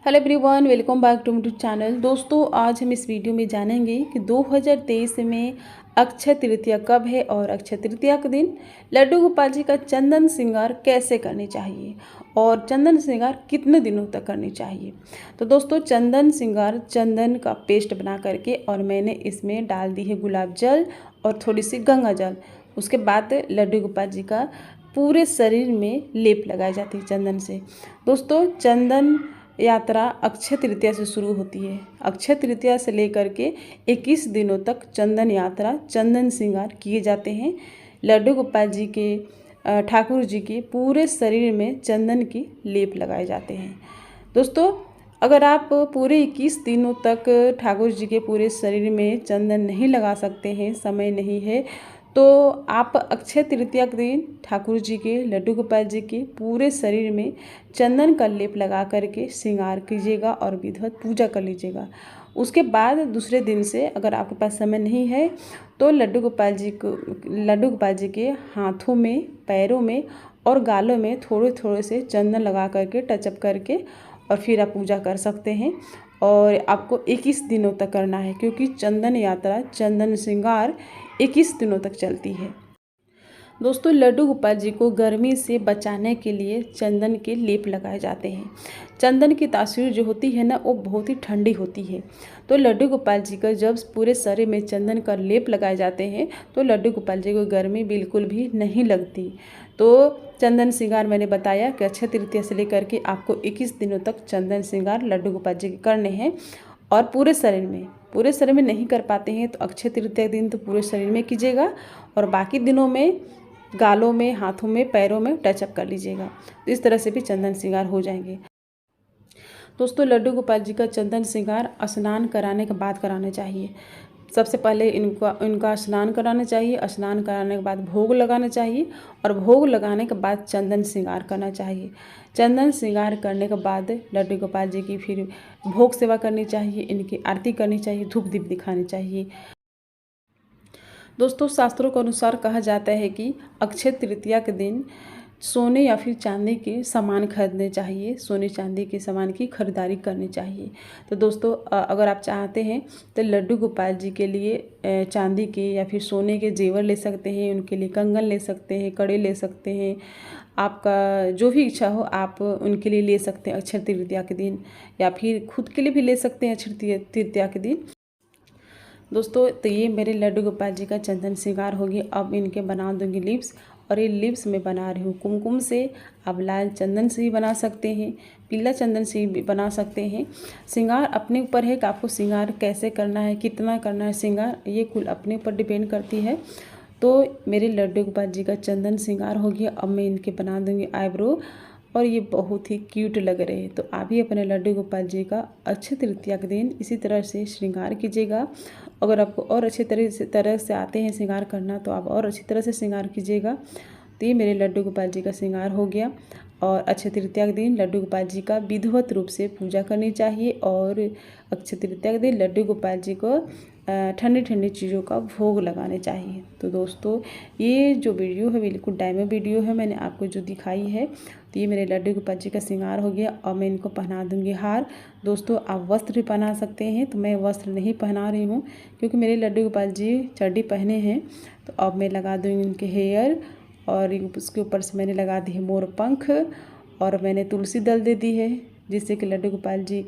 Hello everyone, welcome back to YouTube channel. दोस्तों, आज हम इस वीडियो में जानेंगे कि 2023 में अक्षय तृतीया कब है और अक्षय तृतीया के दिन लड्डू गोपाल जी का चंदन श्रृंगार कैसे करनी चाहिए और चंदन श्रृंगार कितने दिनों तक करनी चाहिए। तो दोस्तों, चंदन श्रृंगार चंदन का पेस्ट बना करके और मैंने इसमें डाल दी है गुलाब जल और थोड़ी सी गंगा जल। उसके बाद लड्डू गोपाल जी का पूरे शरीर में लेप लगाई जाती है चंदन से। दोस्तों, चंदन यात्रा अक्षय तृतीया से शुरू होती है। अक्षय तृतीया से लेकर के 21 दिनों तक चंदन यात्रा चंदन श्रृंगार किए जाते हैं। लड्डू गोपाल जी के ठाकुर जी के पूरे शरीर में चंदन की लेप लगाए जाते हैं। दोस्तों, अगर आप पूरे 21 दिनों तक ठाकुर जी के पूरे शरीर में चंदन नहीं लगा सकते हैं, समय नहीं है, तो आप अक्षय तृतीया के दिन ठाकुर जी के लड्डू गोपाल जी के पूरे शरीर में चंदन का लेप लगा करके श्रृंगार कीजिएगा और विधिवत पूजा कर लीजिएगा। उसके बाद दूसरे दिन से अगर आपके पास समय नहीं है तो लड्डू गोपाल जी के हाथों में, पैरों में और गालों में थोड़े थोड़े से चंदन लगा करके टचअप करके और फिर आप पूजा कर सकते हैं। और आपको 21 दिनों तक करना है, क्योंकि चंदन यात्रा चंदन श्रृंगार 21 दिनों तक चलती है। दोस्तों, लड्डू गोपाल जी को गर्मी से बचाने के लिए चंदन के लेप लगाए जाते हैं। चंदन की तासीर जो होती है ना, वो बहुत ही ठंडी होती है। तो लड्डू गोपाल जी का जब पूरे शरीर में चंदन का लेप लगाए जाते हैं तो लड्डू गोपाल जी को गर्मी बिल्कुल भी नहीं लगती। तो चंदन श्रृंगार मैंने बताया कि अक्षय तृतीया से लेकर के आपको 21 दिनों तक चंदन श्रृंगार लड्डू गोपाल जी के करने हैं। और पूरे शरीर में नहीं कर पाते हैं तो अक्षय तृतीया दिन तो पूरे शरीर में कीजिएगा और बाकी दिनों में गालों में, हाथों में, पैरों में टचअप कर लीजिएगा। तो इस तरह से भी चंदन श्रृंगार हो जाएंगे। दोस्तों, लड्डू गोपाल जी का चंदन श्रृंगार स्नान कराने के बाद कराना चाहिए। सबसे पहले इनका स्नान कराना चाहिए। स्नान कराने के बाद भोग लगाना चाहिए और भोग लगाने के बाद चंदन श्रृंगार करना चाहिए। चंदन श्रृंगार करने के बाद लड्डू गोपाल जी की फिर भोग सेवा करनी चाहिए, इनकी आरती करनी चाहिए, धूप दीप दिखानी चाहिए। दोस्तों, शास्त्रों के अनुसार कहा जाता है कि अक्षय तृतीया के दिन सोने या फिर चांदी के सामान खरीदने चाहिए, सोने चांदी के सामान की खरीदारी करनी चाहिए। तो दोस्तों, अगर आप चाहते हैं तो लड्डू गोपाल जी के लिए चांदी के या फिर सोने के जेवर ले सकते हैं, उनके लिए कंगन ले सकते हैं, कड़े ले सकते हैं। आपका जो भी इच्छा हो आप उनके लिए ले सकते हैं अक्षय तृतीया के दिन, या फिर खुद के लिए भी ले सकते हैं अक्षय तृतीया के दिन। दोस्तों, तो ये मेरे लड्डू गोपाल जी का चंदन श्रृंगार हो गया। अब इनके बना दूंगी लिप्स, और ये लिप्स में बना रही हूँ कुमकुम से। आप लाल चंदन से भी बना सकते हैं, पीला चंदन से भी बना सकते हैं। श्रृंगार अपने ऊपर है कि आपको श्रृंगार कैसे करना है, कितना करना है श्रृंगार, ये कुल अपने ऊपर डिपेंड करती है। तो मेरे लड्डू गोपाल जी का चंदन श्रृंगार हो गया। अब मैं इनके बना दूंगी आईब्रो, और ये बहुत ही क्यूट लग रहे हैं। तो आप भी अपने लड्डू गोपाल जी का अक्षय तृतीया के दिन इसी तरह से श्रृंगार कीजिएगा। अगर आपको और अच्छे तरह से आते हैं श्रृंगार करना तो आप और अच्छी तरह से श्रृंगार कीजिएगा। तो ये मेरे लड्डू गोपाल जी का श्रृंगार हो गया। और अक्षय तृतीया के दिन लड्डू गोपाल जी का विधिवत रूप से पूजा करनी चाहिए। और अक्षय तृतीया के दिन लड्डू गोपाल जी को ठंडी ठंडी चीज़ों का भोग लगाने चाहिए। तो दोस्तों, ये जो वीडियो है बिल्कुल डायमो वीडियो है, मैंने आपको जो दिखाई है। तो ये मेरे लड्डू गोपाल जी का श्रृंगार हो गया। और मैं इनको पहना दूंगी हार। दोस्तों, आप वस्त्र भी पहना सकते हैं, तो मैं वस्त्र नहीं पहना रही हूँ क्योंकि मेरे लड्डू गोपाल जी चड्डी पहने हैं। तो अब मैं लगा दूँगी इनके हेयर, और उसके ऊपर से मैंने लगा दी है मोर पंख, और मैंने तुलसी दल दे दी है, जिससे कि लड्डू गोपाल जी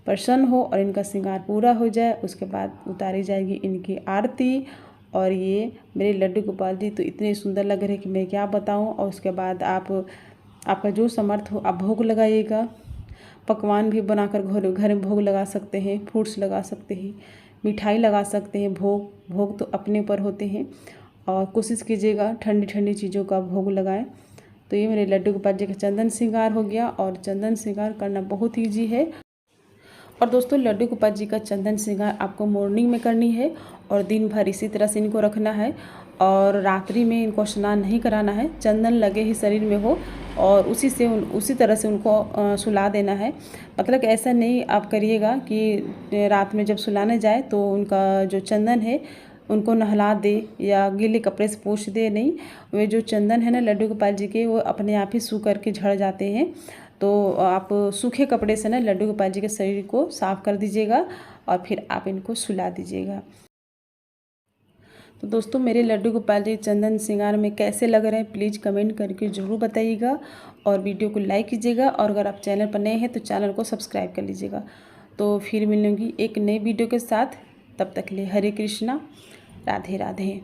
प्रसन्न हो और इनका श्रृंगार पूरा हो जाए। उसके बाद उतारी जाएगी इनकी आरती। और ये मेरे लड्डू गोपाल जी तो इतने सुंदर लग रहे हैं कि मैं क्या बताऊं। और उसके बाद आपका जो समर्थ हो आप भोग लगाइएगा। पकवान भी बनाकर घर में भोग लगा सकते हैं, फ्रूट्स लगा सकते हैं, मिठाई लगा सकते हैं। भोग तो अपने ऊपर होते हैं, और कोशिश कीजिएगा ठंडी ठंडी चीज़ों का भोग लगाएं। तो ये मेरे लड्डू गोपाल जी का चंदन श्रृंगार हो गया। और चंदन श्रृंगार करना बहुत ईजी है। और दोस्तों, लड्डू गोपाल जी का चंदन श्रृंगार आपको मॉर्निंग में करनी है और दिन भर इसी तरह से इनको रखना है। और रात्रि में इनको स्नान नहीं कराना है, चंदन लगे ही शरीर में हो और उसी तरह से उनको सुला देना है। मतलब ऐसा नहीं आप करिएगा कि रात में जब सुलाने जाए तो उनका जो चंदन है उनको नहला दे या गीले कपड़े से पोंछ दे, नहीं। वे जो चंदन है ना लड्डू गोपाल जी के, वो अपने आप ही सूख करके झड़ जाते हैं। तो आप सूखे कपड़े से ना लड्डू गोपाल जी के शरीर को साफ कर दीजिएगा और फिर आप इनको सुला दीजिएगा। तो दोस्तों मेरे लड्डू गोपाल जी चंदन श्रृंगार में कैसे लग रहे हैं प्लीज़ कमेंट करके ज़रूर बताइएगा और वीडियो को लाइक कीजिएगा और अगर आप चैनल पर नए हैं तो चैनल को सब्सक्राइब कर लीजिएगा। तो फिर मिलूँगी एक नई वीडियो के साथ, तब तक के लिए हरे कृष्णा, राधे राधे।